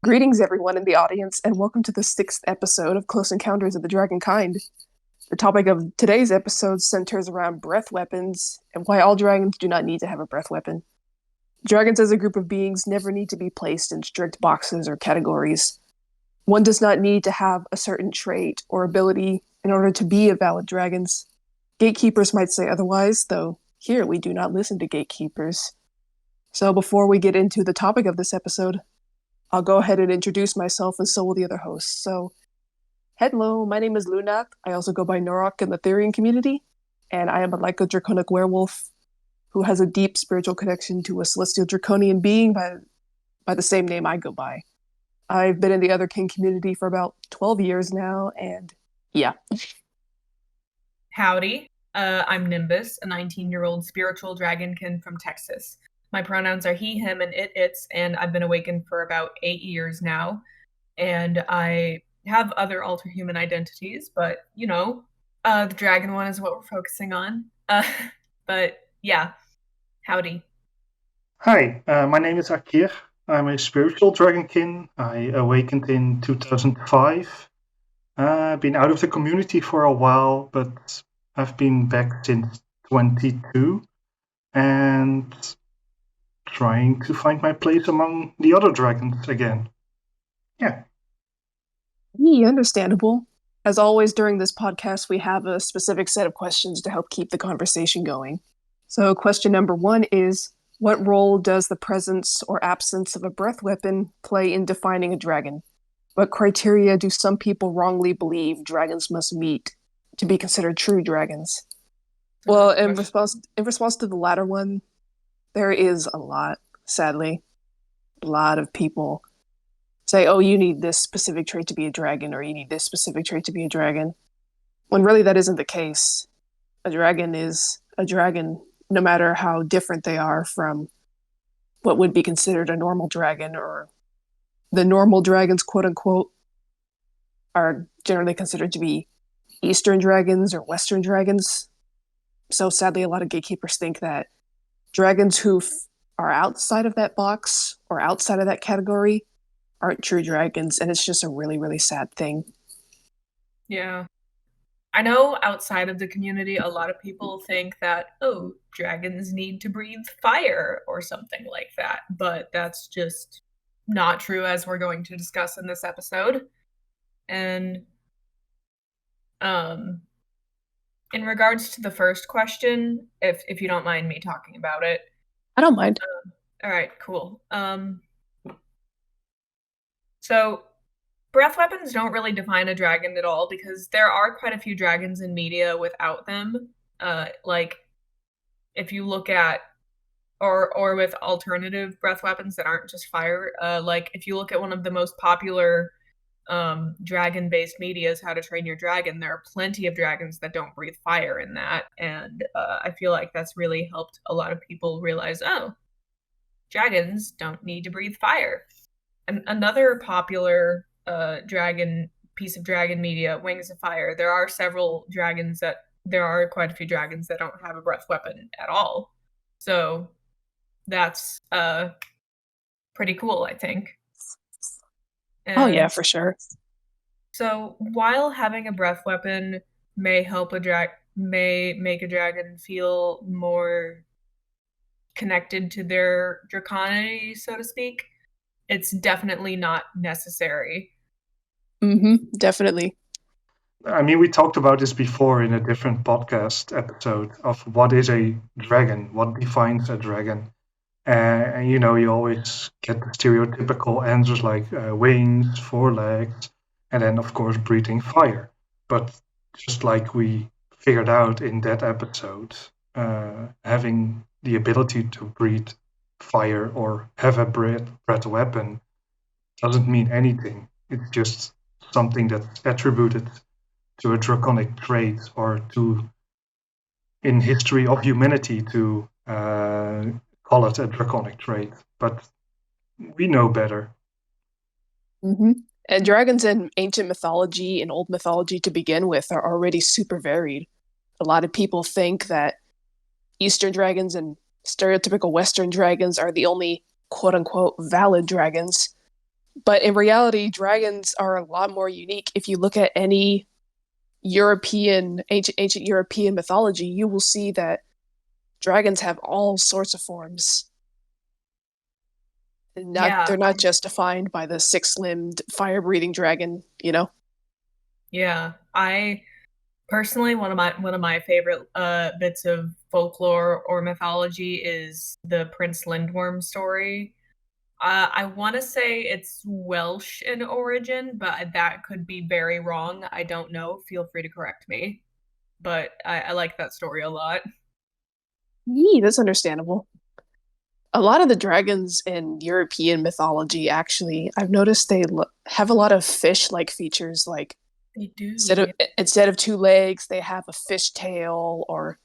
Greetings, everyone in the audience, and welcome to the sixth episode of Close Encounters of the Dragonkind. The topic of today's episode centers around breath weapons and why all dragons do not need to have a breath weapon. Dragons as a group of beings never need to be placed in strict boxes or categories. One does not need to have a certain trait or ability in order to be a valid dragon. Gatekeepers might say otherwise, though here we do not listen to gatekeepers. So before we get into the topic of this episode, I'll go ahead and introduce myself, and so will the other hosts. So, hello, my name is Lunath. I also go by Norok in the Therian community, and I am a lyco-draconic werewolf who has a deep spiritual connection to a celestial draconian being by the same name I go by. I've been in the otherkind community for about 12 years now, and yeah. Howdy, I'm Nimbus, a 19-year-old spiritual dragonkin from Texas. My pronouns are he, him, and its, and I've been awakened for about 8 years now. And I have other alter human identities, but, the dragon one is what we're focusing on. But yeah, howdy. Hi, my name is Akir. I'm a spiritual dragonkin. I awakened in 2005. I've been out of the community for a while, but I've been back since 22 and trying to find my place among the other dragons again. Yeah. Understandable. As always, during this podcast, we have a specific set of questions to help keep the conversation going. So, question number one is, what role does the presence or absence of a breath weapon play in defining a dragon? What criteria do some people wrongly believe dragons must meet to be considered true dragons? Well, in response to the latter one, there is a lot, sadly. A lot of people say, oh, you need this specific trait to be a dragon, or you need this specific trait to be a dragon, when really that isn't the case. A dragon is a dragon, no matter how different they are from what would be considered a normal dragon, or the normal dragons, quote unquote, are generally considered to be Eastern dragons or Western dragons. So sadly, a lot of gatekeepers think that dragons who are outside of that box or outside of that category aren't true dragons, and it's just a really, really sad thing. Yeah. I know outside of the community, a lot of people think that, oh, dragons need to breathe fire or something like that, but that's just not true, as we're going to discuss in this episode. And in regards to the first question, if you don't mind me talking about it. I don't mind. All right, cool. So breath weapons don't really define a dragon at all, because there are quite a few dragons in media without them. Like if you look at or with alternative breath weapons that aren't just fire, like if you look at one of the most popular dragon-based medias, How to Train Your Dragon, there are plenty of dragons that don't breathe fire in that, and I feel like that's really helped a lot of people realize, oh, dragons don't need to breathe fire. And another popular dragon piece of dragon media, Wings of Fire, there are quite a few dragons that don't have a breath weapon at all. So that's pretty cool, I think. Oh yeah, for sure. So while having a breath weapon may make a dragon feel more connected to their draconity, so to speak, it's definitely not necessary. Definitely. I mean, we talked about this before in a different podcast episode of what is a dragon, what defines a dragon. And you always get the stereotypical answers like wings, 4 legs, and then of course breathing fire. But just like we figured out in that episode, having the ability to breathe fire or have a breath weapon doesn't mean anything. It's just something that's attributed to a draconic trait, or to, in history of humanity, to call it a draconic trait, but we know better. And dragons in ancient mythology and old mythology to begin with are already super varied. A lot of people think that Eastern dragons and stereotypical Western dragons are the only quote-unquote valid dragons, But in reality, dragons are a lot more unique. If you look at any ancient European mythology, you will see that dragons have all sorts of forms. Yeah, They're not just defined by the six-limbed fire-breathing dragon, you know? yeah. I personally, one of my favorite bits of folklore or mythology is the Prince Lindworm story. I want to say it's Welsh in origin, but that could be very wrong. I don't know. Feel free to correct me. But I like that story a lot. Yee, that's understandable. A lot of the dragons in European mythology, actually, I've noticed have a lot of fish-like features. Like They instead do, of yeah. instead of two legs, they have a fish tail or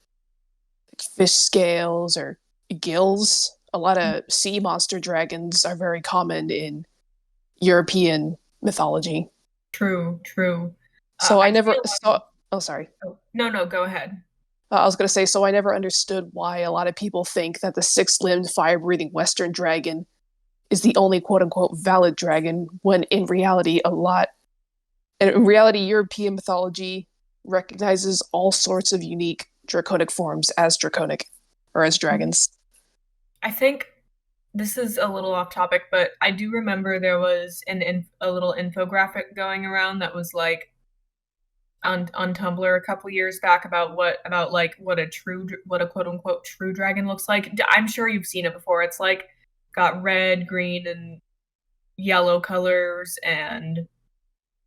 fish scales or gills. A lot of sea monster dragons are very common in European mythology. True, true. So I I never feel saw. Oh, sorry. oh, no, no, go ahead. I was going to say, so I never understood why a lot of people think that the six-limbed fire-breathing Western dragon is the only quote-unquote valid dragon, when in reality, European mythology recognizes all sorts of unique draconic forms as draconic or as dragons. I think this is a little off topic, but I do remember there was a little infographic going around that was like on Tumblr a couple years back about what a quote unquote true dragon looks like. I'm sure you've seen it before. It's like got red, green, and yellow colors, and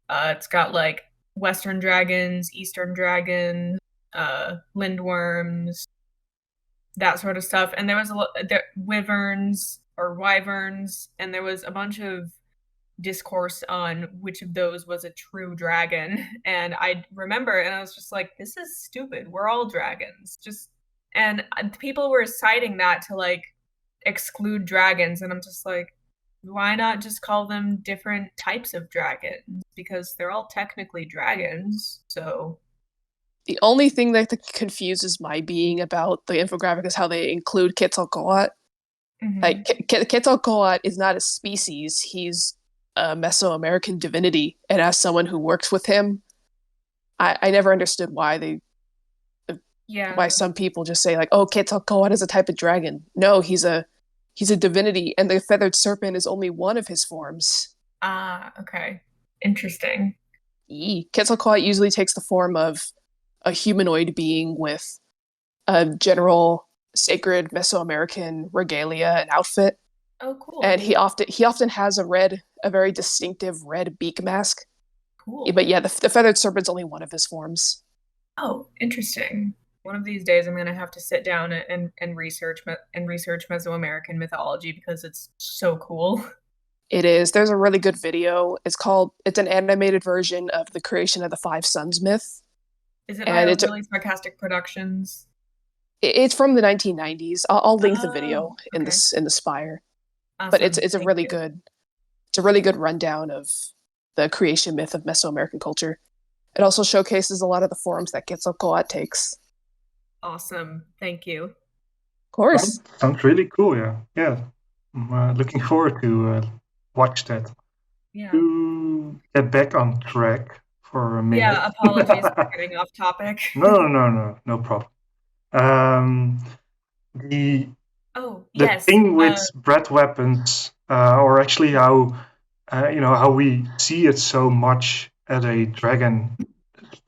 it's got like Western dragons, Eastern dragon, lindworms, that sort of stuff. And there was a lot there wyverns or wyverns, and there was a bunch of discourse on which of those was a true dragon. And I remember, and I was just like, this is stupid. We're all dragons. Just and people were citing that to like exclude dragons, and I'm just like, why not just call them different types of dragons? Because they're all technically dragons. So, The only thing that confuses my being about the infographic is how they include Quetzalcoatl. Like mhm. Quetzalcoatl is not a species; he's a Mesoamerican divinity, and as someone who works with him, I never understood Yeah. why some people just say like, "Oh, Quetzalcoatl is a type of dragon." No, he's a divinity, and the feathered serpent is only one of his forms. Ah, okay. Interesting. Quetzalcoatl usually takes the form of a humanoid being with a general sacred Mesoamerican regalia and outfit, Oh, and cool. he often has a very distinctive red beak mask. But Cool. yeah, the feathered serpent's only one of his forms. Oh, interesting. One of these days, I'm gonna have to sit down and research Mesoamerican mythology because it's so cool. It is. There's a really good video. It's an animated version of the creation of the Five Sons myth, Is it by and Overly Sarcastic Productions? it's from the 1990s. I'll link the Oh, video okay. in the spire, but Awesome. Thank you. it's a really good rundown of the creation myth of Mesoamerican culture. It also showcases a lot of the forms that Quetzalcoatl takes. Of Awesome. Thank you. course. Sounds really cool. Yeah, yeah. I'm looking forward to watch that. Yeah. To get back on track for a minute. Yeah, apologies for getting off topic. No problem. Um, the Oh, the yes. thing with breath weapons, or actually how how we see it so much as a dragon,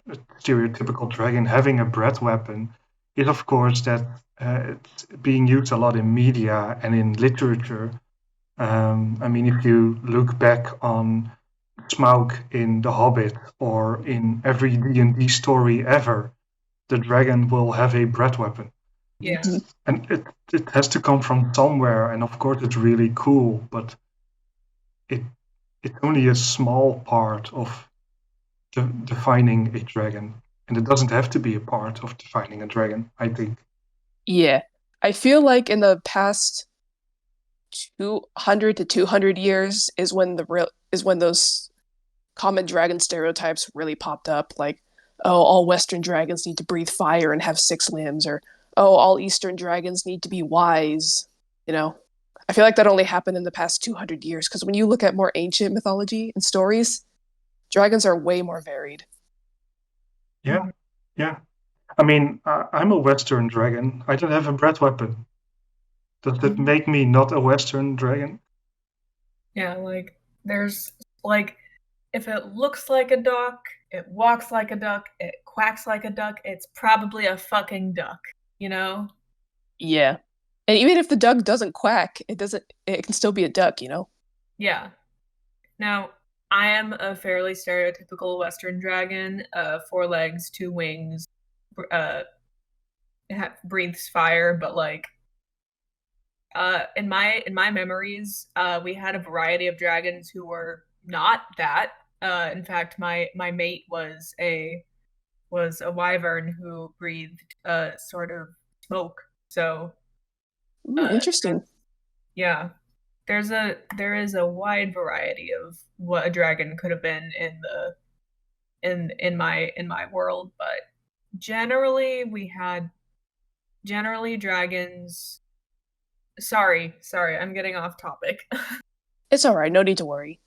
a stereotypical dragon having a breath weapon, is of course that it's being used a lot in media and in literature. I mean, if you look back on Smaug in The Hobbit or in every D&D story ever, the dragon will have a breath weapon. Yeah. And it has to come from somewhere, and of course it's really cool, but it it's only a small part of defining a dragon. And it doesn't have to be a part of defining a dragon, I think. Yeah. I feel like in the past 200 to 200 years is when those common dragon stereotypes really popped up, like, oh, all Western dragons need to breathe fire and have six limbs, or oh, all Eastern dragons need to be wise. You know, I feel like that only happened in the past 200 years because when you look at more ancient mythology and stories, dragons are way more varied. Yeah, yeah. I mean, I'm a Western dragon. I don't have a breath weapon. Does that make me not a Western dragon? Yeah, like there's like if it looks like a duck, it walks like a duck, it quacks like a duck, it's probably a fucking duck, you know? Yeah. And even if the duck doesn't quack, it can still be a duck, you know? Yeah. Now, I am a fairly stereotypical Western dragon, four legs, two wings, uh, breathes fire, but like in my memories, we had a variety of dragons who were not that. In fact, my mate was a wyvern who breathed sort of smoke. So Interesting. yeah, there is a wide variety of what a dragon could have been in the in my world, but generally we had generally dragons. Sorry, I'm getting off topic. It's all right. No need to worry.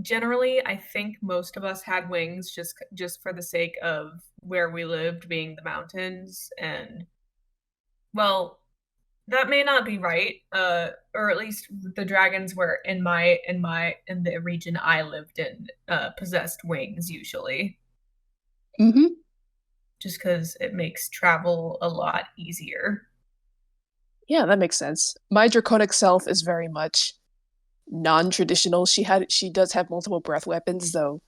Generally, I think most of us had wings just for the sake of where we lived being the mountains and well, that may not be right. Or at least the dragons were in the region I lived in possessed wings usually, Hmm. just because it makes travel a lot easier. Yeah, that makes sense. My draconic self is very much non-traditional. She does have multiple breath weapons, though.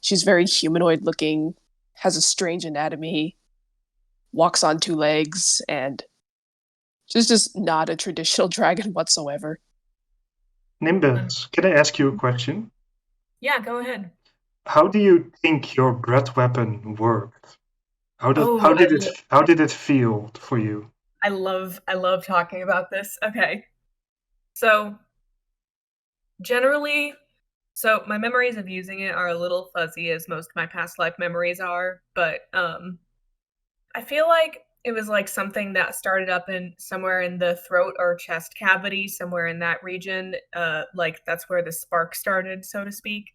She's very humanoid looking, has a strange anatomy, walks on two legs, and she's just not a traditional dragon whatsoever. Um, Nimbus, can I ask you a question? yeah, go ahead. How do you think your breath weapon worked? Oh, How did it feel for you? I love talking about this. Okay. So, generally, so my memories of using it are a little fuzzy as most of my past life memories are, but I feel like it was like something that started up in somewhere in the throat or chest cavity, somewhere in that region. Like that's where the spark started, so to speak.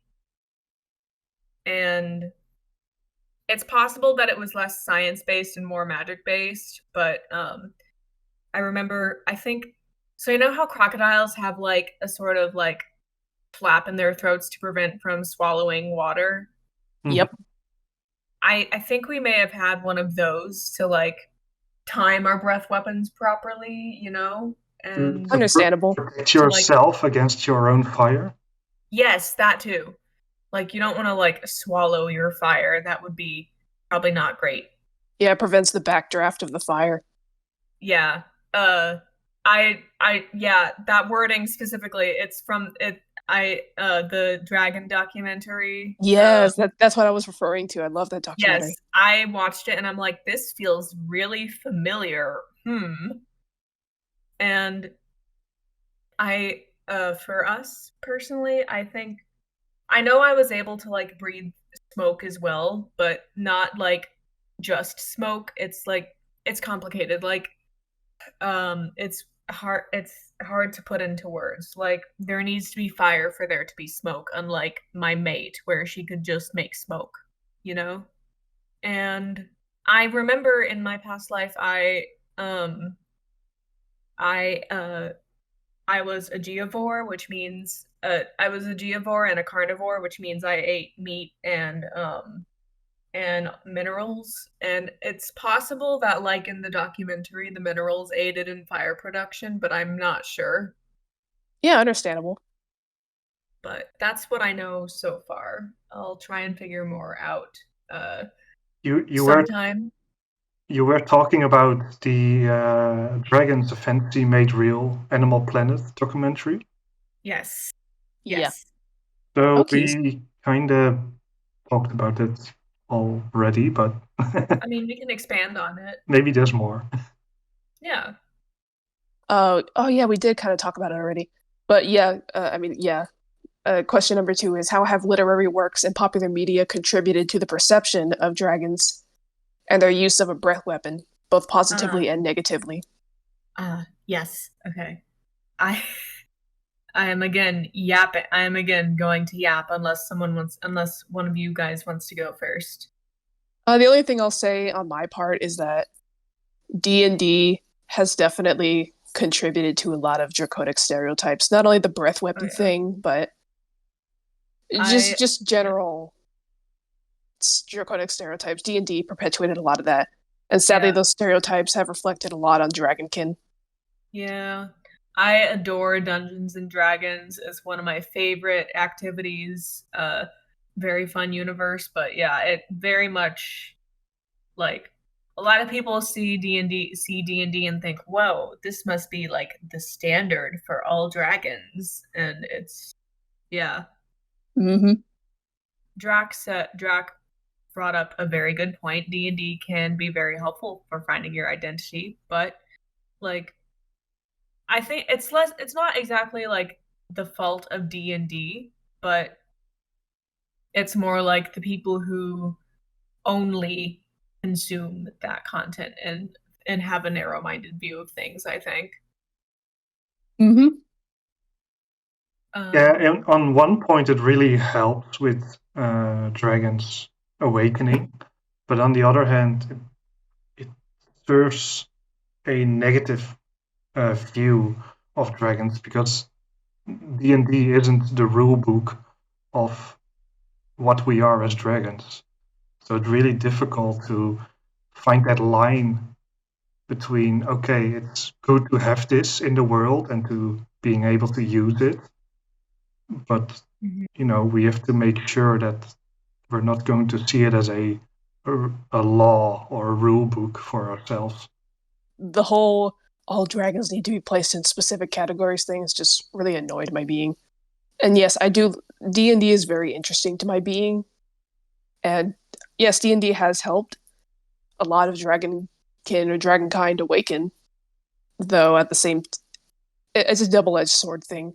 And it's possible that it was less science based and more magic based, but I remember I think so you know how crocodiles have like a sort of like flap in their throats to prevent from swallowing water? Mhm. Yep. I think we may have had one of those to like time our breath weapons properly, you know? And Understandable. Protect to like yourself against your own fire? yes, that too. Like you don't want to like swallow your fire. That would be probably not great. Yeah, it prevents the backdraft of the fire. Yeah. Uh yeah, that wording specifically, it's from it I the Dragon documentary. Yes, that's what I was referring to. I love that Yes, documentary. I watched it and I'm like, this feels really familiar. And for us personally, I think I know I was able to like breathe smoke as well, but not like just smoke. It's like it's complicated. Like it's hard to put into words. Like there needs to be fire for there to be smoke, unlike my mate where she could just make smoke, you know? And I remember in my past life um I I was a geovore, which means I was a geovore and a carnivore, which means I ate meat and minerals. And it's possible that, like in the documentary, the minerals aided in fire production, but I'm not sure. Yeah, understandable. But that's what I know so far. I'll try and figure more out You you were sometime. you were talking about the Dragons: A Fantasy Made Real Animal Planet documentary. Yes, Yeah. yes. So Okay. we kind of talked about it already, but I mean, we can expand on it. maybe there's more. Yeah. Oh yeah, we did kind of talk about it already. But yeah, I mean, yeah. Question number two is how have literary works and popular media contributed to the perception of dragons and their use of a breath weapon, both Uh, positively and negatively? yes. Okay. I I am again yapping. I am again going to yap unless one of you guys wants to go first. The only thing I'll say on my part is that D&D has definitely contributed to a lot of draconic stereotypes. Not only the breath Oh weapon yeah. thing, but I just yeah. general draconic stereotypes. D&D perpetuated a lot of that, and sadly, Yeah. those stereotypes have reflected a lot on Dragonkin. Yeah. I adore Dungeons and Dragons. It's one of my favorite activities. Very fun universe, but yeah, it very much like a lot of people see D&D and think, "Whoa, this must be like the standard for all dragons." And it's yeah. Mm-hmm. Drac brought up a very good point. D&D can be very helpful for finding your identity, but like I think it's not exactly like the fault of D&D, but it's more like the people who only consume that content and have a narrow-minded view of things, I think. Mm-hmm. Yeah, Um and on one point it really helps with Dragon's awakening, but on the other hand, it serves a negative view of dragons because D&D isn't the rule book of what we are as dragons. So it's really difficult to find that line between, okay, it's good to have this in the world and to being able to use it, but mhm. we have to make sure that we're not going to see it as a law or a rule book for ourselves. The whole all dragons need to be placed in specific categories thing has just really annoyed my being. And yes, I do. D&D is very interesting to my being, and yes, D&D has helped a lot of dragonkin or dragonkind awaken. Though at the same, it's a double-edged sword thing.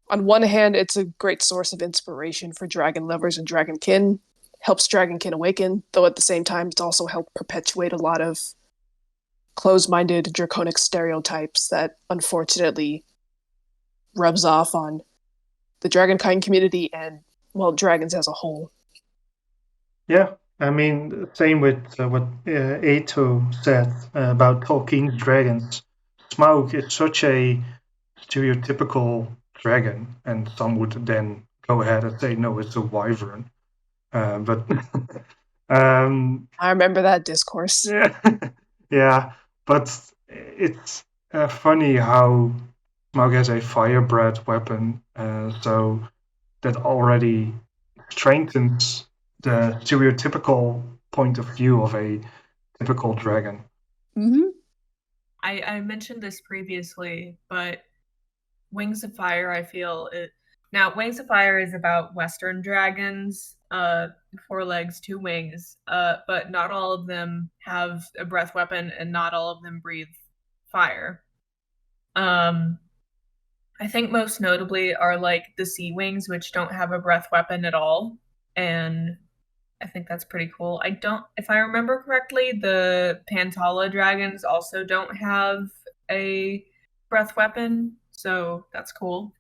On one hand, it's a great source of inspiration for dragon lovers and dragonkin, helps dragonkin awaken. Though at the same time, it's also helped perpetuate a lot of closed-minded draconic stereotypes that unfortunately rubs off on the dragonkind community and, well, dragons as a whole. Yeah, I mean, same with what Ato said about Tolkien's dragons. Smaug is such a stereotypical dragon, and some would then go ahead and say, no, it's a wyvern. But I remember that discourse. yeah, yeah, but it's funny how Smaug has a fire breath weapon, so that already strengthens the stereotypical point of view of a typical dragon. Mm-hmm. I mentioned this previously, but Wings of Fire, I feel it. Now, Wings of Fire is about Western dragons, four legs, two wings, but not all of them have a breath weapon, and not all of them breathe fire. Um, I think most notably are like the Sea Wings, which don't have a breath weapon at all, and I think that's pretty cool. I don't, if I remember correctly, the Pantala dragons also don't have a breath weapon, so that's cool.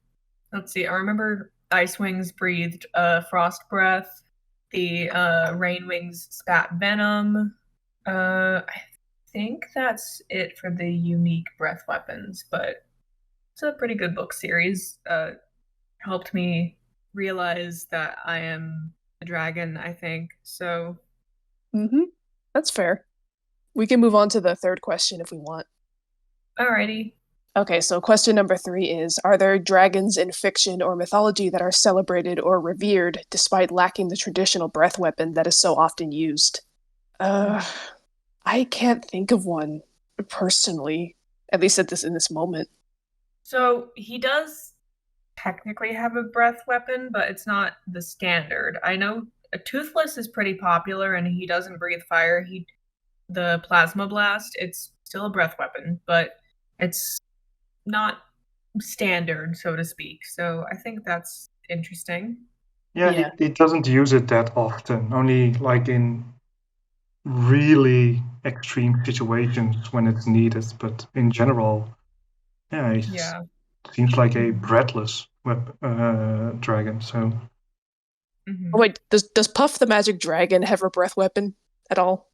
Let's see. I remember Ice Wings breathed frost breath. The Rain Wings spat venom. I think that's it for the unique breath weapons, but it's a pretty good book series. Helped me realize that I am a dragon, I think. So, Mm-hmm. That's fair. We can move on to the third question if we want. alrighty. Okay, so question number 3 is: are there dragons in fiction or mythology that are celebrated or revered despite lacking the traditional breath weapon that is so often used? Uh, I can't think of one personally, at least in this moment. So he does technically have a breath weapon, but it's not the standard. I know a Toothless is pretty popular, and he doesn't breathe fire. The plasma blast, it's still a breath weapon, but it's not standard, so to speak. So I think that's interesting. Yeah, Yeah. he doesn't use it that often, only like in really extreme situations when it's needed. But in general, yeah, he's Yeah. seems like a breathless dragon. So Oh, wait, does Puff the Magic Dragon have a breath weapon at all?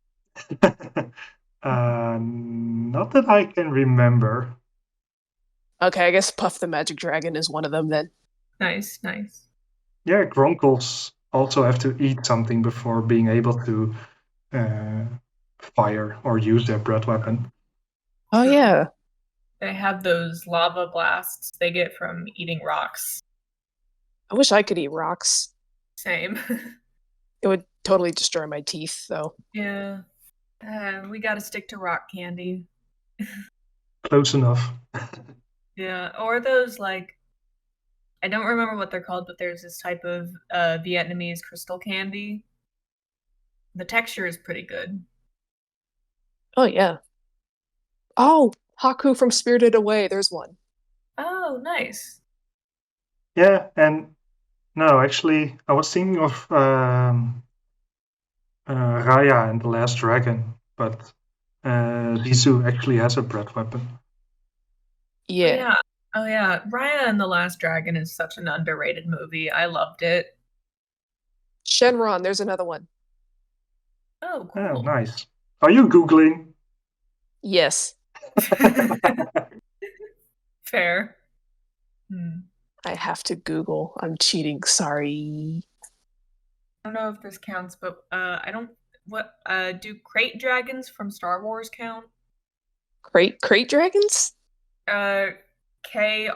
not that I can remember. Okay, I guess Puff the Magic Dragon is one of them then. Nice, nice. Yeah, Gronkles also have to eat something before being able to uh, fire or use their breath weapon. Oh True. yeah. They have those lava blasts they get from eating rocks. I wish I could eat rocks. Same. It would totally destroy my teeth, though. Yeah. We got to stick to rock candy. Close enough. Yeah, or those like I don't remember what they're called, but there's this type of Vietnamese crystal candy. The texture is pretty good. Oh yeah. Oh, Haku from Spirited Away. There's one. Oh, nice. Yeah, and no, actually, I was thinking of Raya and the Last Dragon, but Rizu actually has a breath weapon. Oh Yeah. yeah. Oh yeah. Raya and the Last Dragon is such an underrated movie. I loved it. Shenron. There's another one. Oh, Oh, cool. nice. Are you Googling? Yes. Fair. Hmm. I have to Google. I'm cheating. Sorry. I don't know if this counts, but I don't. What do crate dragons from Star Wars count? Crate dragons? Uh, Krayt.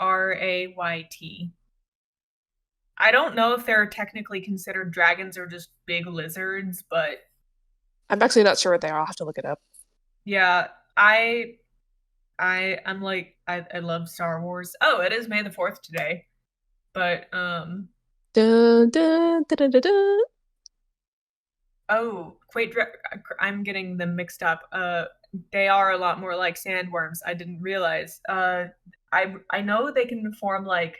I don't know if they're technically considered dragons or just big lizards, but I'm actually not sure what they are. I'll have to look it up. yeah, I'm like I love Star Wars. Oh, it is May the 4th today. But Dun, dun, dun, dun, dun, dun. oh, I'm getting them mixed up. They are a lot more like sandworms. I didn't realize. I know they can form like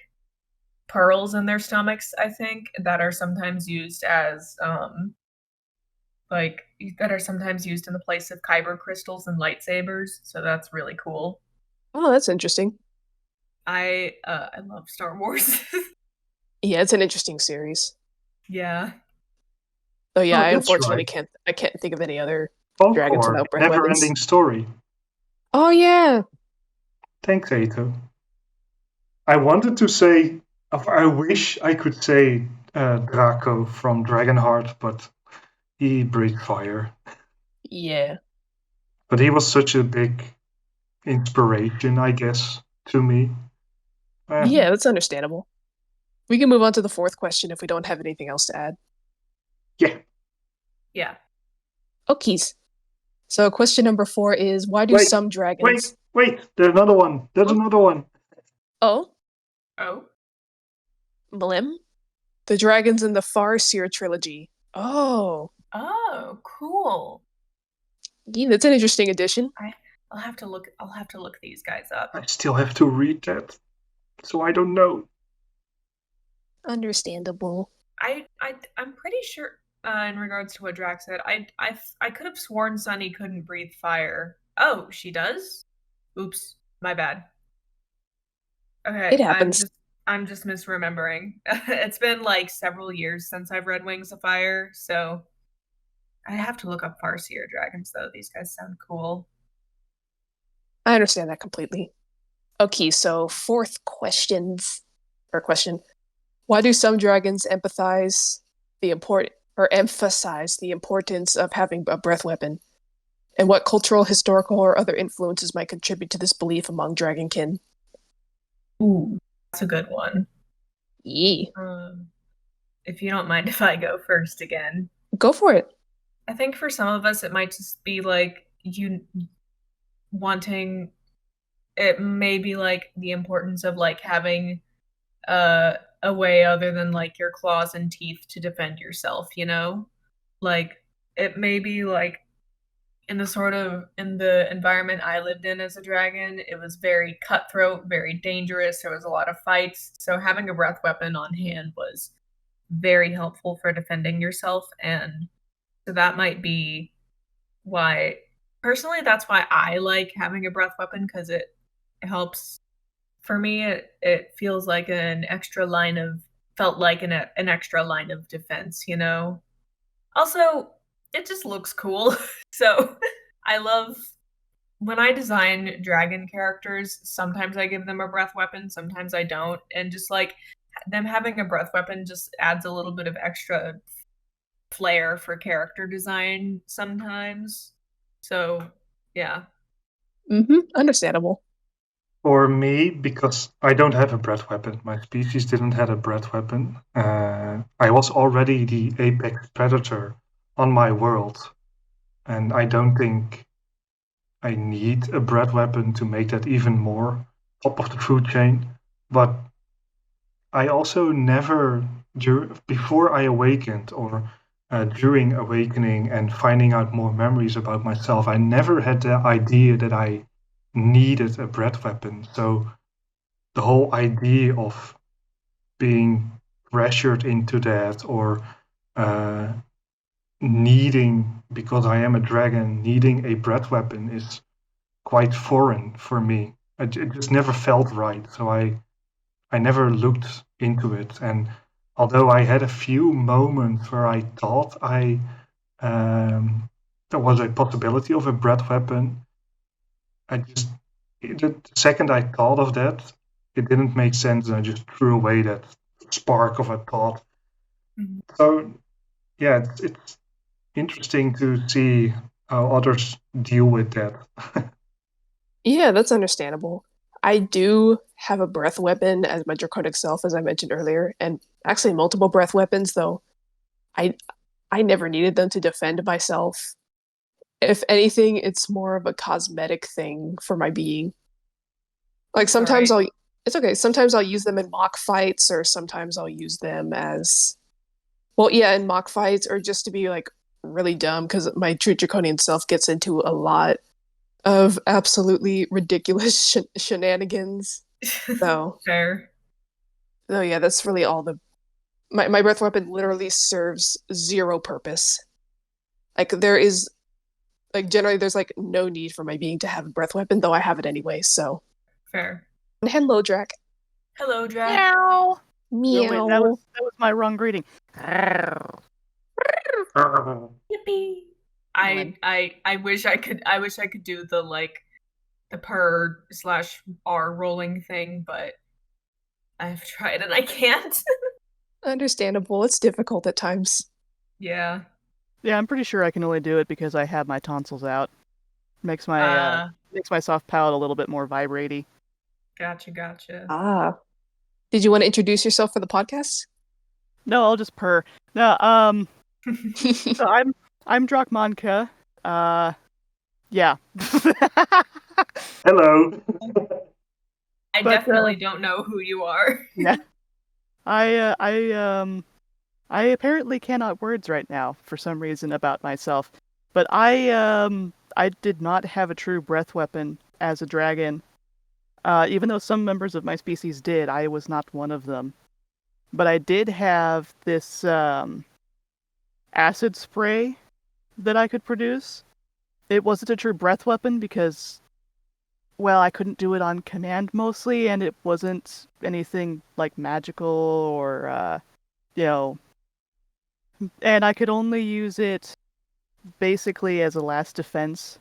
pearls in their stomachs, I think, that are sometimes used as like that are sometimes used in the place of kyber crystals and lightsabers. So that's really cool. Oh, that's interesting. I love Star Wars. Yeah, it's an interesting series. Yeah. Oh yeah, Oh, I that's unfortunately right. can't think of any other dragons Folklore, without breath weapons. never-ending story. Oh yeah. Thanks, Ato. I wanted to say, I wish I could say Draco from Dragonheart, but he breathed fire. Yeah. But he was such a big inspiration, I guess, to me. Yeah, that's understandable. We can move on to the fourth question if we don't have anything else to add. Yeah. Yeah. Okay. So question number 4 is why do Wait, some wait, dragons wait. There's another one. There's Oh, another one. oh, Oh. Blim? The dragons in the Farseer trilogy. Oh. Oh, cool. Yeah, that's an interesting addition. I'll have to look these guys up. I still have to read that, so I don't know. Understandable. I'm pretty sure in regards to what Drax said, I could have sworn Sunny couldn't breathe fire. Oh, she does? Oops, my bad. It Okay, happens. I'm just misremembering. It's been like several years since I've read Wings of Fire, so I have to look up Farseer dragons though. These guys sound cool. I understand that completely. Okay, so fourth question. Why do some dragons empathize the import or emphasize the importance of having a breath weapon? And what cultural, historical, or other influences might contribute to this belief among dragonkin? Ooh, that's a good one. Yee. If you don't mind if I go first again. Go for it. I think for some of us, it might just be like you wanting, it may be like the importance of like having a way other than like your claws and teeth to defend yourself, you know? Like it may be like in the environment I lived in as a dragon, it was very cutthroat, very dangerous. There was a lot of fights. So having a breath weapon on hand was very helpful for defending yourself. And so that might be why, personally, that's why I like having a breath weapon because it helps For me, it feels like an extra line of felt like an extra line of defense, you know? Also, it just looks cool. So I love when I design dragon characters, sometimes I give them a breath weapon, sometimes I don't. And just like them having a breath weapon just adds a little bit of extra flair for character design sometimes. So, yeah. Understandable. For me, because I don't have a breath weapon, my species didn't have a breath weapon. I was already the apex predator on my world, and I don't think I need a breath weapon to make that even more top of the food chain. But I also never, before I awakened or during awakening and finding out more memories about myself, I never had the idea that I needed a breath weapon. So the whole idea of being pressured into that or uh, needing, because I am a dragon, needing a breath weapon is quite foreign for me. It just never felt right. So I never looked into it. And although I had a few moments where I thought there was a possibility of a breath weapon, I just the second I thought of that, it didn't make sense, and I just threw away that spark of a thought. Mhm. So yeah, it's interesting to see how others deal with that. Yeah, that's understandable. I do have a breath weapon as my draconic self, as I mentioned earlier, and actually multiple breath weapons, though I I never needed them to defend myself. If anything, it's more of a cosmetic thing for my being. Like It's all sometimes right. it's okay. Sometimes I'll use them in mock fights, or sometimes I'll use them as, well, yeah, in mock fights, or just to be like really dumb because my true draconian self gets into a lot of absolutely ridiculous shenanigans. So, Fair. so yeah, that's really all the my breath weapon literally serves zero purpose. Like there is like generally there's like no need for my being to have a breath weapon, though I have it anyway. So, Fair. and hello, Drac. Hello, Drac. Meow. Oh, wait, Meow. that was my wrong greeting. Yippee. Fun. I wish I could do the like the purr slash R rolling thing, but I've tried and I can't. Understandable. It's difficult at times. Yeah. Yeah, I'm pretty sure I can only do it because I have my tonsils out. Makes my Uh makes my soft palate a little bit more vibratey. gotcha. Ah. Did you want to introduce yourself for the podcast? No, I'll just purr. No, so I'm Drachmanka. Yeah. Hello. I But definitely don't know who you are. yeah, I apparently cannot words right now for some reason about myself. But I did not have a true breath weapon as a dragon. Even though some members of my species did, I was not one of them. But I did have this acid spray that I could produce. It wasn't a true breath weapon because, well, I couldn't do it on command mostly, and it wasn't anything like magical or, you know, and I could only use it basically as a last defense.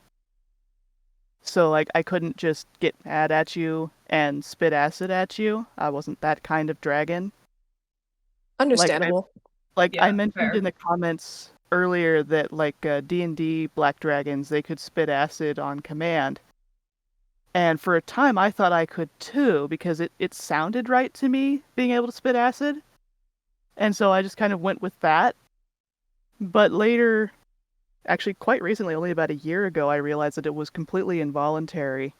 So, like, I couldn't just get mad at you and spit acid at you. I wasn't that kind of dragon. Like I Understandable. like I Yeah, mentioned in fair. the comments earlier that like D&D black dragons, they could spit acid on command. And for a time I thought I could too because it sounded right to me being able to spit acid. And so I just kind of went with that. But later, actually quite recently, only about a year ago, I realized that it was completely involuntary.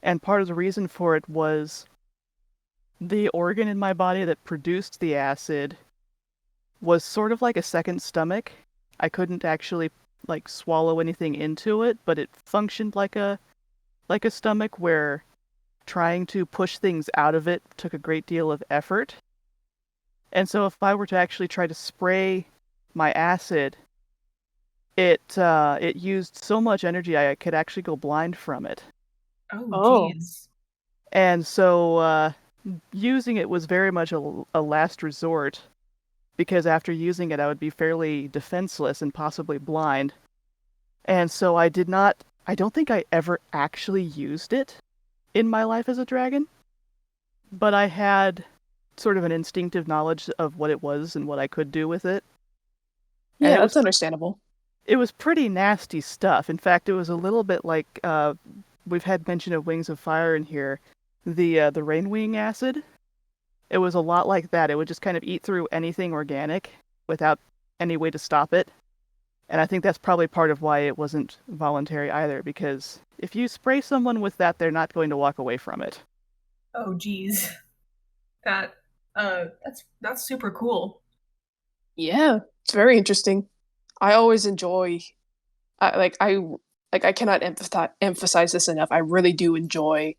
And part of the reason for it was the organ in my body that produced the acid was sort of like a second stomach. I couldn't actually like swallow anything into it, but it functioned like a stomach where trying to push things out of it took a great deal of effort. And so if I were to actually try to spray my acid, it used so much energy I could actually go blind from it. Oh, Oh. geez. And so using it was very much a last resort, because after using it, I would be fairly defenseless and possibly blind. And so I don't think I ever actually used it in my life as a dragon, but I had sort of an instinctive knowledge of what it was and what I could do with it. And Yeah, that's understandable. it was pretty nasty stuff. In fact, it was a little bit like we've had mention of Wings of Fire in here, the Rainwing acid. It was a lot like that. It would just kind of eat through anything organic without any way to stop it. And I think that's probably part of why it wasn't voluntary either, because if you spray someone with that, they're not going to walk away from it. Oh, geez. That's super cool. Yeah, it's very interesting. I always enjoy, I cannot emphasize this enough. I really do enjoy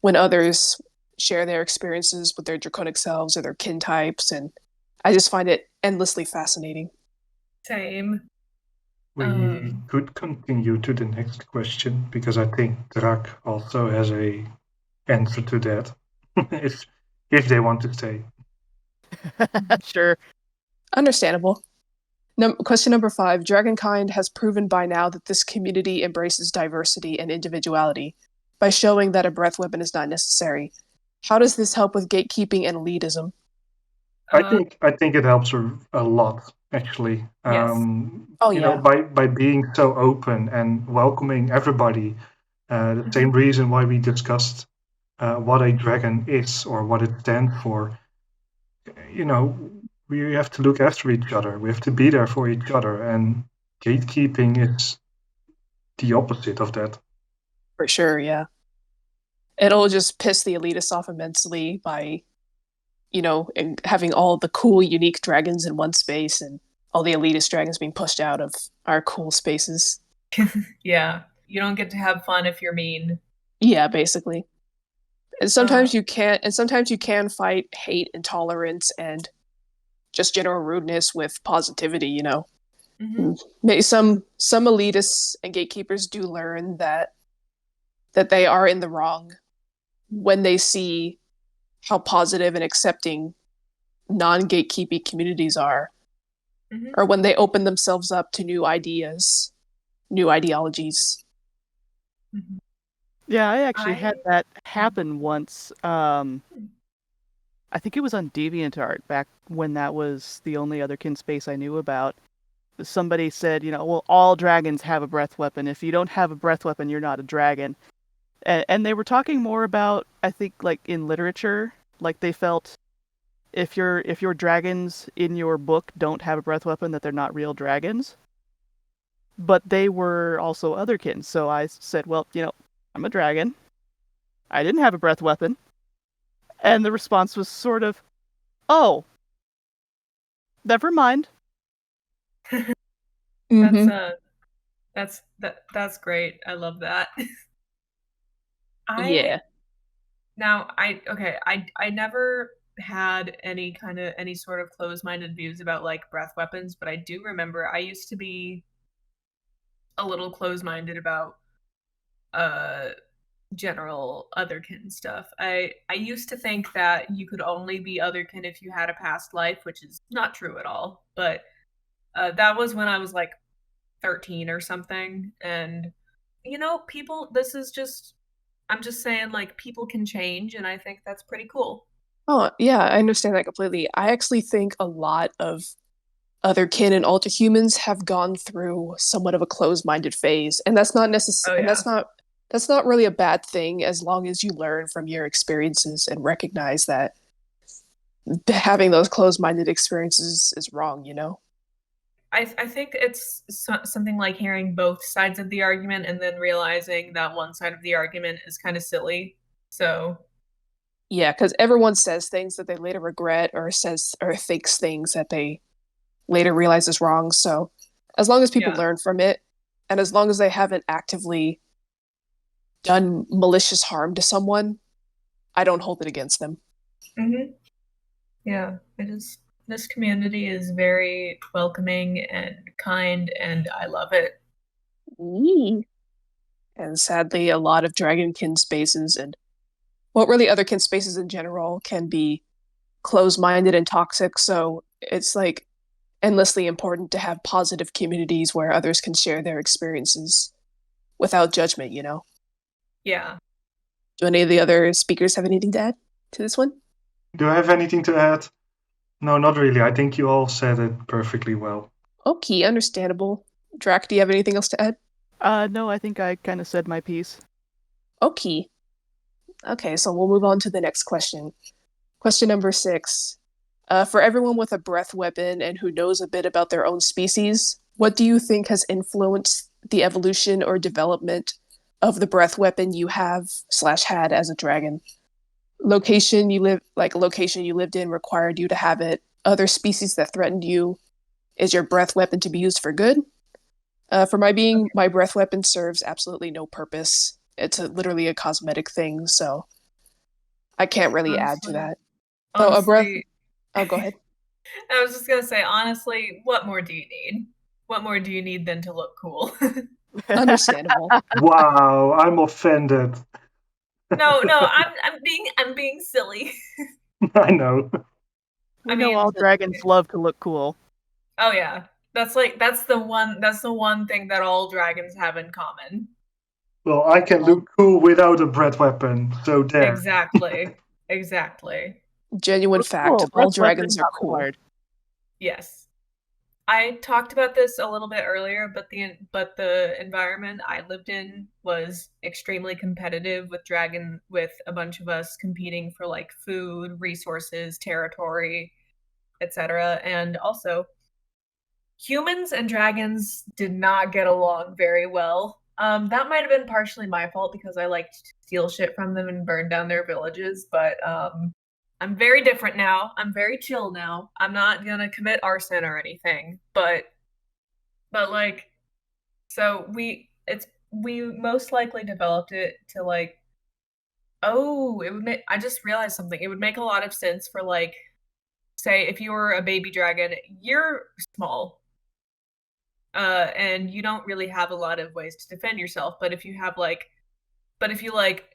when others share their experiences with their draconic selves or their kin types, and I just find it endlessly fascinating. Same. We could continue to the next question because I think Drak also has a answer to that, if they want to stay. Sure. Understandable. Question number 5. Dragonkind has proven by now that this community embraces diversity and individuality by showing that a breath weapon is not necessary. How does this help with gatekeeping and elitism? I think it helps a lot, actually. Yes. Oh, You know, yeah. by being so open and welcoming everybody, the same reason why we discussed what a dragon is or what it stands for. You know, we have to look after each other. We have to be there for each other, and gatekeeping is the opposite of that. For sure, yeah. It'll just piss the elitists off immensely by, and having all the cool, unique dragons in one space and all the elitist dragons being pushed out of our cool spaces. Yeah. You don't get to have fun if you're mean. Yeah, basically. And sometimes you can't, and sometimes you can fight hate, intolerance, and just general rudeness with positivity. Maybe some elitists and gatekeepers do learn that they are in the wrong when they see how positive and accepting non-gatekeeping communities are, or when they open themselves up to new ideas, new ideologies. Yeah, I actually had that happen once. I think it was on DeviantArt back when that was the only otherkin space I knew about. Somebody said, well, all dragons have a breath weapon. If you don't have a breath weapon, you're not a dragon. And they were talking more about, I think, like in literature, like they felt if your dragons in your book don't have a breath weapon, that they're not real dragons. But they were also otherkin, so I said, well, I'm a dragon. I didn't have a breath weapon. And the response was sort of, oh, never mind. That's great. I love that. Yeah. Now I never had any sort of closed-minded views about like breath weapons, but I do remember I used to be a little closed-minded about general otherkin stuff. I used to think that you could only be otherkin if you had a past life, which is not true at all. But that was when I was like 13 or something, and people. I'm just saying, like, people can change, and I think that's pretty cool. Oh, yeah, I understand that completely. I actually think a lot of otherkin and ultrahumans have gone through somewhat of a closed-minded phase, and that's not necessary. Oh, yeah. And that's not really a bad thing as long as you learn from your experiences and recognize that having those closed-minded experiences is wrong. I think it's something like hearing both sides of the argument and then realizing that one side of the argument is kind of silly. So yeah, because everyone says things that they later regret, or thinks things that they later realize is wrong. So as long as people learn from it, and as long as they haven't actively done malicious harm to someone, I don't hold it against them. Yeah, this community is very welcoming and kind, and I love it. And sadly, a lot of Dragonkin spaces and Well, really, otherkin spaces in general can be closed-minded and toxic, so it's like endlessly important to have positive communities where others can share their experiences without judgment, you know? Yeah. Do any of the other speakers have anything to add to this one? Do I have anything to add? No, not really. I think you all said it perfectly well. Okay, understandable. Drac, do you have anything else to add? No, I think I kind of said my piece. Okay. Okay, so we'll move on to the next question. Question number 6. For everyone with a breath weapon and who knows a bit about their own species, what do you think has influenced the evolution or development of the breath weapon you have / had as a dragon? Location you lived in required you to have it. Other species that threatened you. Is your breath weapon to be used for good? For my being, my breath weapon serves absolutely no purpose. It's literally a cosmetic thing, so I can't really add to that. Oh, a breath. Honestly, Oh, go ahead. I was just gonna say, honestly, what more do you need? What more do you need than to look cool? Understandable. Wow, I'm offended. No, I'm being silly. I know. We I know mean, all dragons love to look cool. Oh yeah. That's the one thing that all dragons have in common. Well, I can look cool without a breath weapon, so there. Exactly. Exactly. Genuine Look fact. cool. All Breath weapon dragons are not cool. required. Yes. I talked about this a little bit earlier, but the environment I lived in was extremely competitive with a bunch of us competing for like food, resources, territory, etc. And also humans and dragons did not get along very well. That might have been partially my fault because I liked to steal shit from them and burn down their villages, but I'm very different now. I'm very chill now. I'm not gonna commit arson or anything, but like so we most likely developed it to like it would make I just realized something. It would make a lot of sense for like say if you were a baby dragon, you're small. And you don't really have a lot of ways to defend yourself, but if you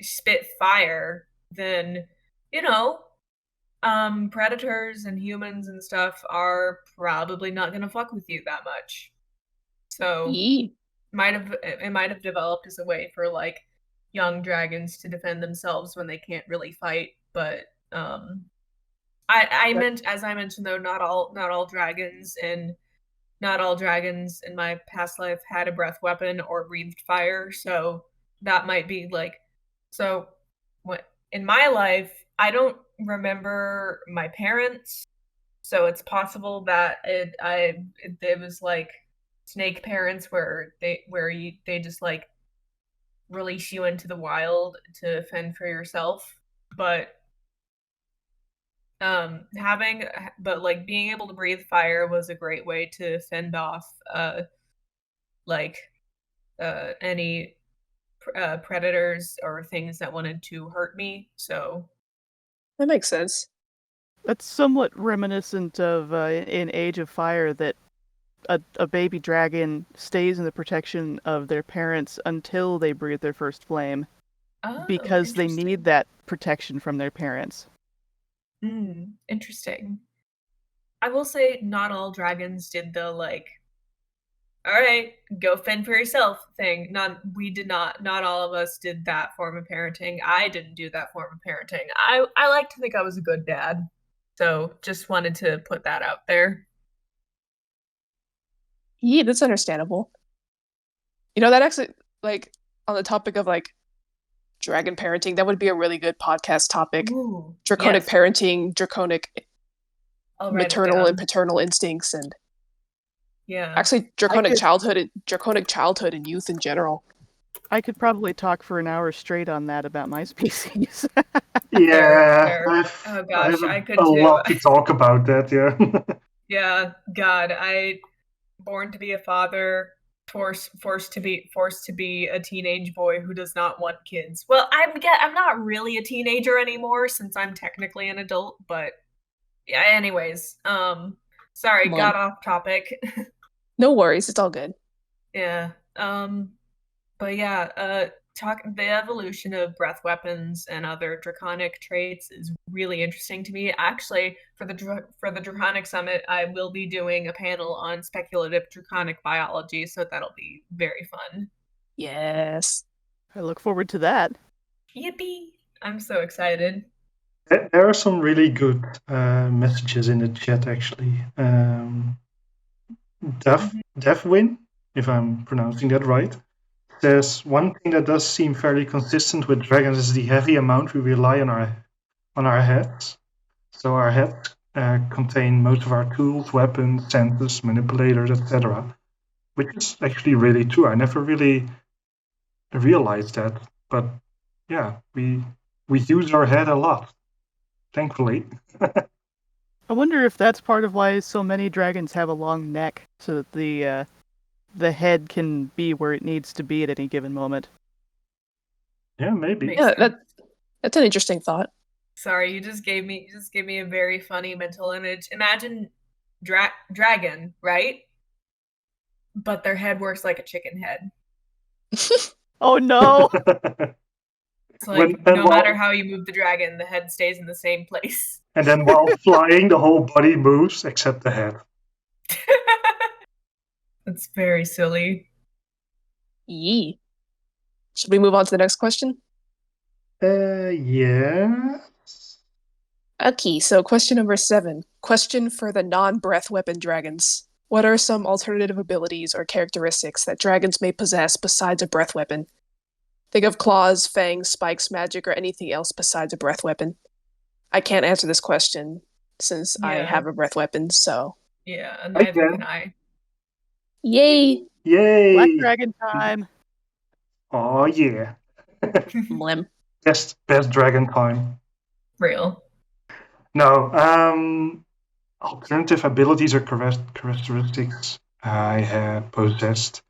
spit fire, then you know predators and humans and stuff are probably not going to fuck with you that much. So Yee. it might have developed as a way for like young dragons to defend themselves when they can't really fight. But I meant as I mentioned though, not all dragons in my past life had a breath weapon or breathed fire. So that might be like so. What in my life I don't remember my parents, so it's possible that it was like snake parents where they just like release you into the wild to fend for yourself. But having but like being able to breathe fire was a great way to fend off like any predators or things that wanted to hurt me. So That makes sense. That's somewhat reminiscent of in Age of Fire that a baby dragon stays in the protection of their parents until they breathe their first flame because they interesting. need that protection from their parents. Interesting. I will say not all dragons did the like all right, go fend for yourself thing. We did not all of us did that form of parenting. I didn't do that form of parenting. I like to think I was a good dad. So just wanted to put that out there. Yeah, that's understandable. You know, that actually, like, on the topic of, like, dragon parenting, that would be a really good podcast topic. Ooh, Draconic yes. parenting, draconic I'll write it maternal and down. paternal instincts, and Yeah. actually draconic childhood and youth in general. I could probably talk for an hour straight on that about my species. Yeah, Fair. Oh I gosh, have I could a too. lot to talk about that, yeah. Yeah, God, I born to be a father, forced to be a teenage boy who does not want kids. Well, I'm not really a teenager anymore since I'm technically an adult, but yeah, anyways, sorry, Come on. got off topic. No worries, it's all good. Yeah. But yeah, the evolution of breath weapons and other draconic traits is really interesting to me. Actually, for the Draconic Summit, I will be doing a panel on speculative draconic biology, so that'll be very fun. Yes. I look forward to that. Yippee! I'm so excited. There are some really good messages in the chat, actually. Devwin, if I'm pronouncing that right, says one thing that does seem fairly consistent with dragons is the heavy amount we rely on our heads. So our heads contain most of our tools, weapons, senses, manipulators, etc. Which is actually really true. I never really realized that, but yeah, we use our head a lot, thankfully. I wonder if that's part of why so many dragons have a long neck, so that the head can be where it needs to be at any given moment. Yeah, maybe. Makes Yeah, sense. that's an interesting thought. Sorry, you just gave me a very funny mental image. Imagine dragon, right? But their head works like a chicken head. Oh no! It's like no matter how you move the dragon, the head stays in the same place. And then while flying, the whole body moves except the head. That's very silly. Yee. Should we move on to the next question? Yeah. Okay, so question number 7. Question for the non-breath weapon dragons. What are some alternative abilities or characteristics that dragons may possess besides a breath weapon? Think of claws, fangs, spikes, magic, or anything else besides a breath weapon. I can't answer this question since I have a breath weapon, so... Yeah, neither can I. Yay! Yay! Black dragon time! Oh yeah. Mlim. Best dragon time. Real. No, alternative abilities or characteristics I had possessed.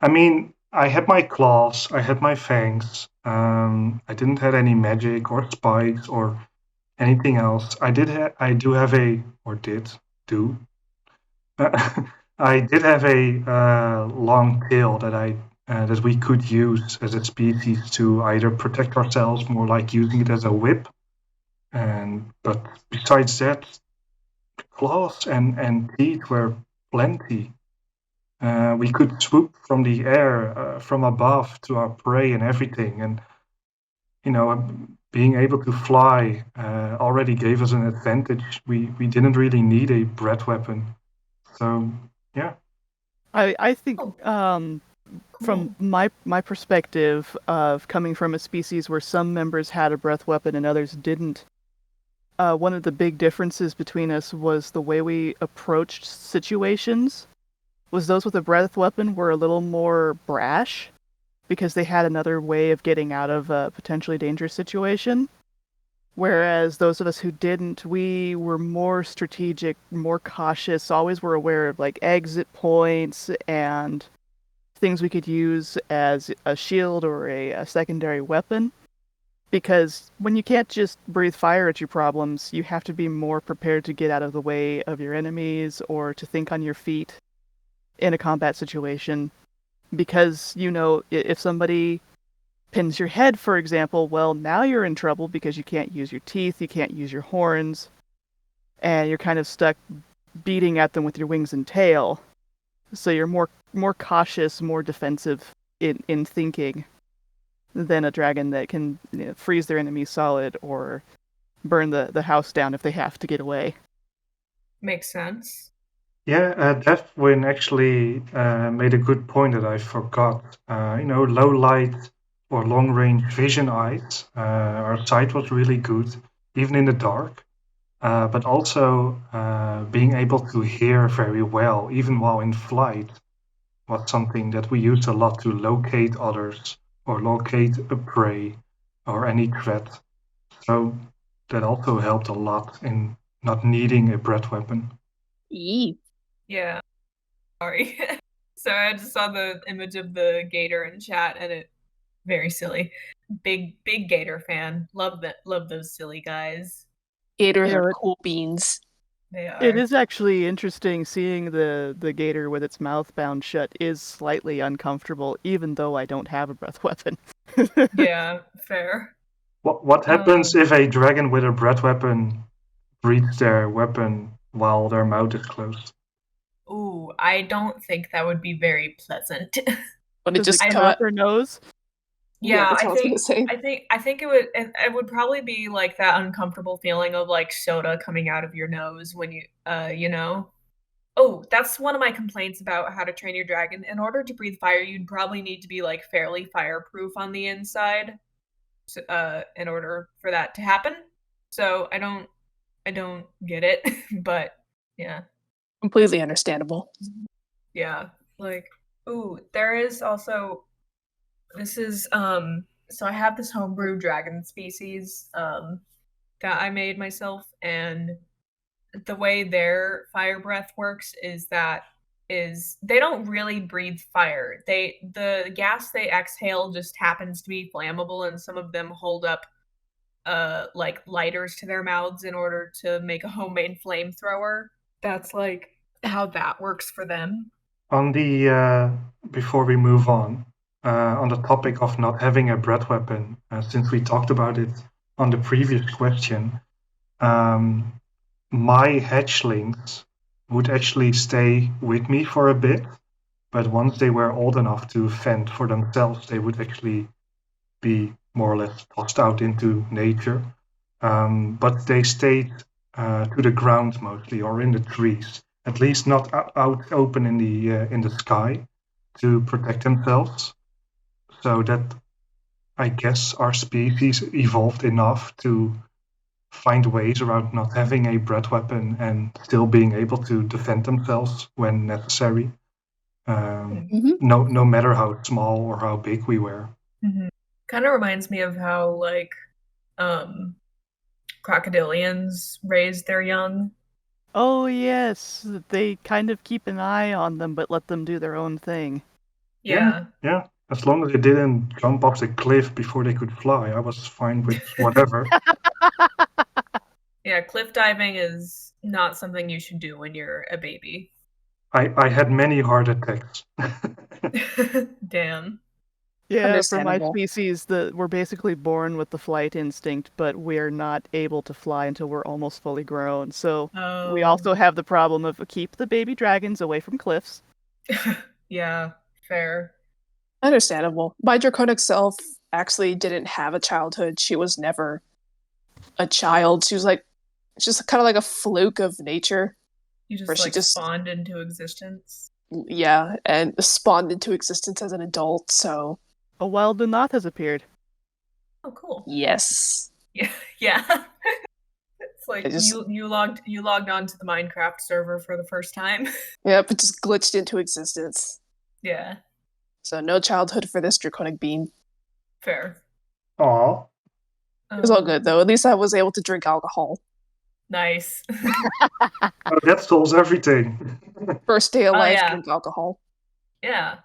I mean, I had my claws, I had my fangs. I didn't have any magic or spikes or anything else. I did I did have a long tail that we could use as a species to either protect ourselves, more like using it as a whip. But besides that, claws and teeth were plenty. We could swoop from the air, from above to our prey and everything. And, being able to fly already gave us an advantage. We didn't really need a breath weapon. So, yeah. I think from my perspective of coming from a species where some members had a breath weapon and others didn't, one of the big differences between us was the way we approached situations. Was those with a breath weapon were a little more brash because they had another way of getting out of a potentially dangerous situation. Whereas those of us who didn't, we were more strategic, more cautious, always were aware of like exit points and things we could use as a shield or a secondary weapon. Because when you can't just breathe fire at your problems, you have to be more prepared to get out of the way of your enemies or to think on your feet in a combat situation. Because, if somebody pins your head, for example, well, now you're in trouble because you can't use your teeth, you can't use your horns, and you're kind of stuck beating at them with your wings and tail. So you're more cautious, more defensive in thinking than a dragon that can freeze their enemies solid or burn the house down if they have to get away. Makes sense. Yeah, Devwin actually made a good point that I forgot. Low light or long range vision eyes. Our sight was really good, even in the dark. But also being able to hear very well, even while in flight, was something that we used a lot to locate others or locate a prey or any threat. So that also helped a lot in not needing a breath weapon. Yee. Yeah. Sorry. Sorry, I just saw the image of the gator in chat and it very silly. Big gator fan. Love those silly guys. Gators Yeah, are cool beans. They are. It is actually interesting seeing the gator with its mouth bound shut is slightly uncomfortable, even though I don't have a breath weapon. Yeah, fair. What happens if a dragon with a breath weapon breathes their weapon while their mouth is closed? Ooh, I don't think that would be very pleasant. But it Does it just come come out out. their nose? Yeah, that's I what I was gonna think say. it would probably be like that uncomfortable feeling of like soda coming out of your nose when you know. Oh, that's one of my complaints about How to Train Your Dragon. In order to breathe fire, you'd probably need to be like fairly fireproof on the inside, in order for that to happen. So I don't get it, but yeah, Completely understandable. yeah. Like, ooh, there is also this is so I have this homebrew dragon species that I made myself, and the way their fire breath works is they don't really breathe fire. The gas they exhale just happens to be flammable, and some of them hold up like lighters to their mouths in order to make a homemade flamethrower. That's like how that works for them. On the before we move on the topic of not having a breath weapon, since we talked about it on the previous question, um, my hatchlings would actually stay with me for a bit, but once they were old enough to fend for themselves, they would actually be more or less tossed out into nature. But they stayed to the ground mostly, or in the trees, at least not out open in the sky to protect themselves. So that I guess our species evolved enough to find ways around not having a breath weapon and still being able to defend themselves when necessary. Hmm. No matter how small or how big we were. Mm-hmm. Kind of reminds me of how like um crocodilians raise their young. Oh yes, they kind of keep an eye on them, but let them do their own thing. Yeah. Yeah. As long as they didn't jump off the cliff before they could fly, I was fine with whatever. Yeah, cliff diving is not something you should do when you're a baby. I had many heart attacks. Damn. Yeah, for my Understandable. species, we're basically born with the flight instinct, but we're not able to fly until we're almost fully grown. So we Oh. also have the problem of keep the baby dragons away from cliffs. Yeah, fair. Understandable. My draconic self actually didn't have a childhood. She was never a child. She was like just kind of like a fluke of nature, You where just she like just, spawned into existence. yeah, and spawned into existence as an adult. So A wild Nunath has appeared. Oh, cool. yes, Yeah, yeah. It's I like just, you logged on to the Minecraft server for the first time. yep, it just glitched into existence. Yeah, So no childhood for this draconic being. fair. Aw. It was all good though. At least I was able to drink alcohol. Nice. Oh, that solves everything. First day of Oh life, yeah, drink alcohol. yeah.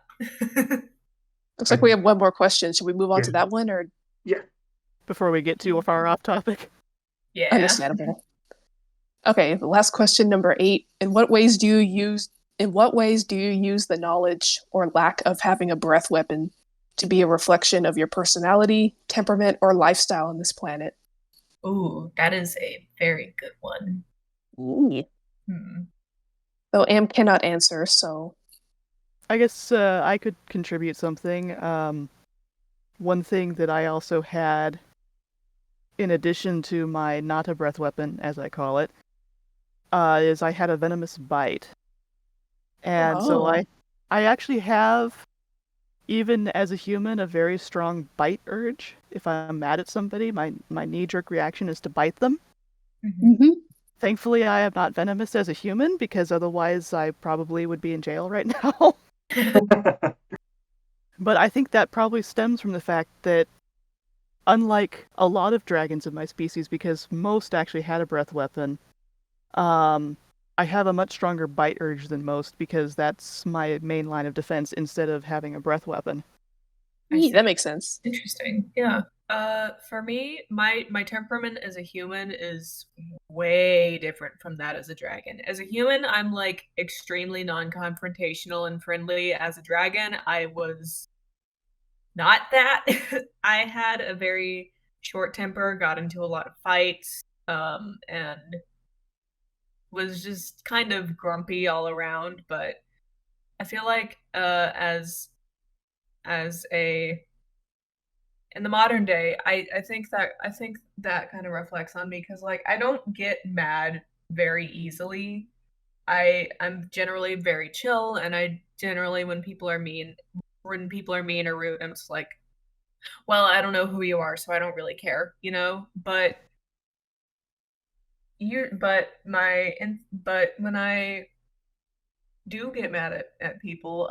Looks like we have one more question. Should we move on Yeah. to that one, or Yeah. Before we get too far off topic. Yeah. understandable? Okay, the last question, number 8. In what ways do you use the knowledge or lack of having a breath weapon to be a reflection of your personality, temperament, or lifestyle on this planet? Ooh, that is a very good one. Ooh. Hmm. Though Am cannot answer, so I guess I could contribute something. One thing that I also had, in addition to my not a breath weapon, as I call it, is I had a venomous bite. And so oh, I actually have, even as a human, a very strong bite urge. If I'm mad at somebody, my knee-jerk reaction is to bite them. Mhm. mm-hmm. Thankfully, I am not venomous as a human, because otherwise I probably would be in jail right now. But I think that probably stems from the fact that, unlike a lot of dragons of my species, because most actually had a breath weapon, I have a much stronger bite urge than most because that's my main line of defense instead of having a breath weapon. I see. That makes sense. Interesting. Yeah. For me, my temperament as a human is way different from that as a dragon. As a human, I'm like extremely non-confrontational and friendly. As a dragon, I was not that. I had a very short temper, got into a lot of fights, and was just kind of grumpy all around. But I feel like as a in the modern day, I think that kind of reflects on me because like I don't get mad very easily. I'm generally very chill, and I generally when people are mean or rude, I'm just like, well, I don't know who you are, so I don't really care, you know. But when I do get mad at people,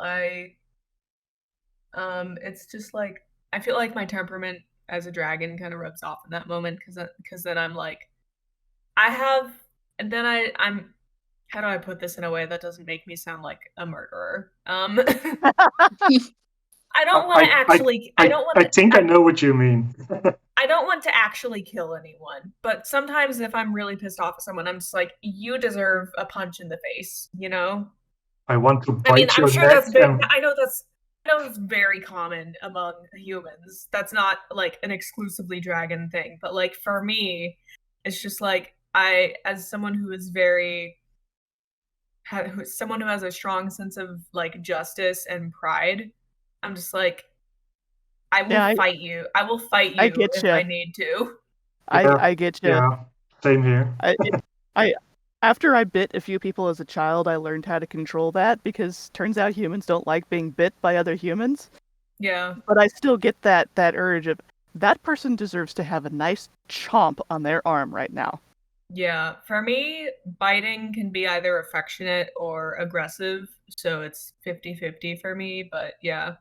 it's just like I feel like my temperament as a dragon kind of rubs off in that moment because then I'm like I have and then I'm how do I put this in a way that doesn't make me sound like a murderer? I don't want to actually I don't want I to think I know what you mean. I don't want to actually kill anyone, but sometimes if I'm really pissed off at someone, I'm just like, you deserve a punch in the face, you know? I want to I mean, bite I'm your sure neck. that's very, I know that's very common among humans. That's not like an exclusively dragon thing, but like for me, it's just like as someone who is someone who has a strong sense of like justice and pride, I'm just like, I will Yeah, fight you. I will fight I you get if you. I need to. I get you. Yeah, same here. I after I bit a few people as a child, I learned how to control that because turns out humans don't like being bit by other humans. Yeah. But I still get that urge of that person deserves to have a nice chomp on their arm right now. Yeah. For me, biting can be either affectionate or aggressive, so it's 50-50 for me, but yeah.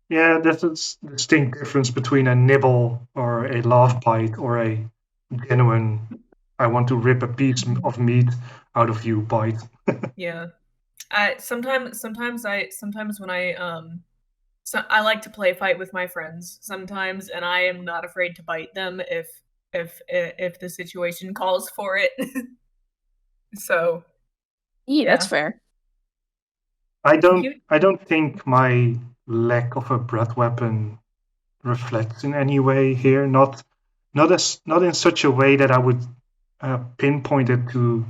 Yeah, there's a distinct difference between a nibble or a love bite or a genuine, I want to rip a piece of meat out of you bite. Yeah. Sometimes when I like to play fight with my friends sometimes, and I am not afraid to bite them if the situation calls for it. So, Yeah, that's yeah. fair. I You don't think my lack of a breath weapon reflects in any way here. Not in such a way that I would pinpoint it to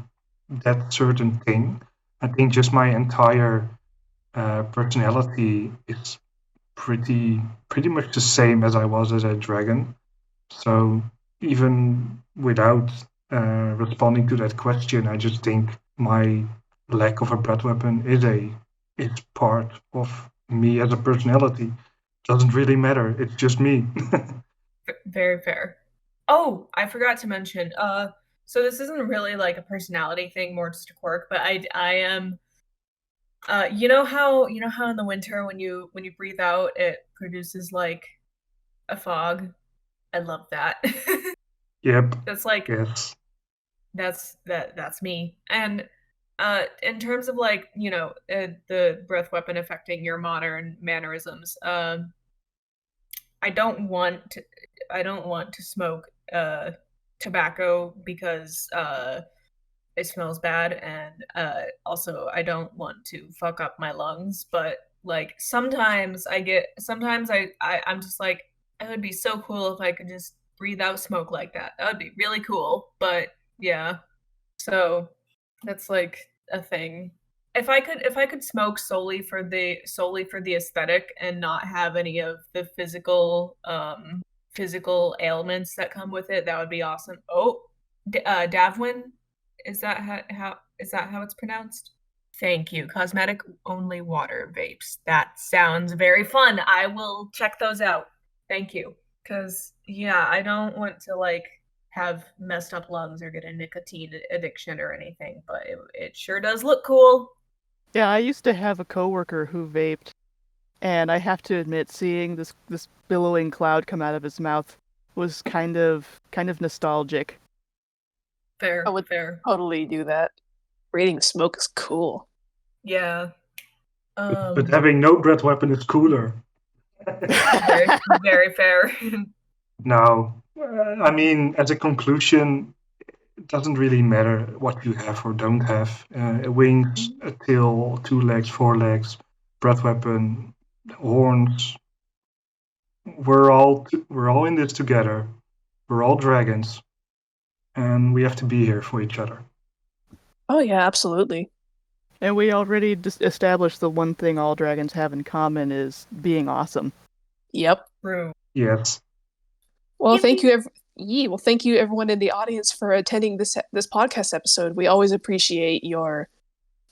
that certain thing. I think just my entire personality is pretty much the same as I was as a dragon. So even without responding to that question, I just think my lack of a breath weapon is part of me as a personality. Doesn't really matter. It's just me. very fair. Oh, I forgot to mention. So this isn't really like a personality thing, more just a quirk. But I am. You know how in the winter when you breathe out, it produces like a fog. I love that. Yep. That's like Yes. that's me. And in terms of like the breath weapon affecting your modern mannerisms, I don't want to smoke tobacco because it smells bad, and also I don't want to fuck up my lungs. But like sometimes I'm just like, it would be so cool if I could just breathe out smoke like that. That would be really cool. But yeah, so that's like a thing. If I could smoke solely for the aesthetic and not have any of the physical ailments that come with it, that would be awesome. Oh, Davwin, is that how it's pronounced? Thank you. Cosmetic only water vapes. That sounds very fun. I will check those out. Thank you. Cause yeah, I don't want to like have messed up lungs or get a nicotine addiction or anything, but it sure does look cool. Yeah, I used to have a coworker who vaped, and I have to admit, seeing this billowing cloud come out of his mouth was kind of nostalgic. I Fair, would fair. totally do that. Breathing smoke is cool. Yeah. But having no breath weapon is cooler. Very, very fair. No, I mean, as a conclusion, it doesn't really matter what you have or don't have. Wings, a tail, 2 legs, 4 legs, breath weapon, horns. We're all in this together. We're all dragons, and we have to be here for each other. Oh yeah, absolutely. And we already established the one thing all dragons have in common is being awesome. Yep. True. Yes. Well, thank Yippee. you. Well, thank you everyone in the audience for attending this podcast episode. We always appreciate your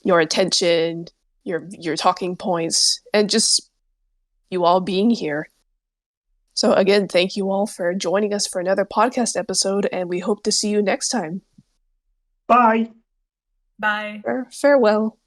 attention, your talking points, and just you all being here. So again, thank you all for joining us for another podcast episode, and we hope to see you next time. Bye. Bye. Farewell.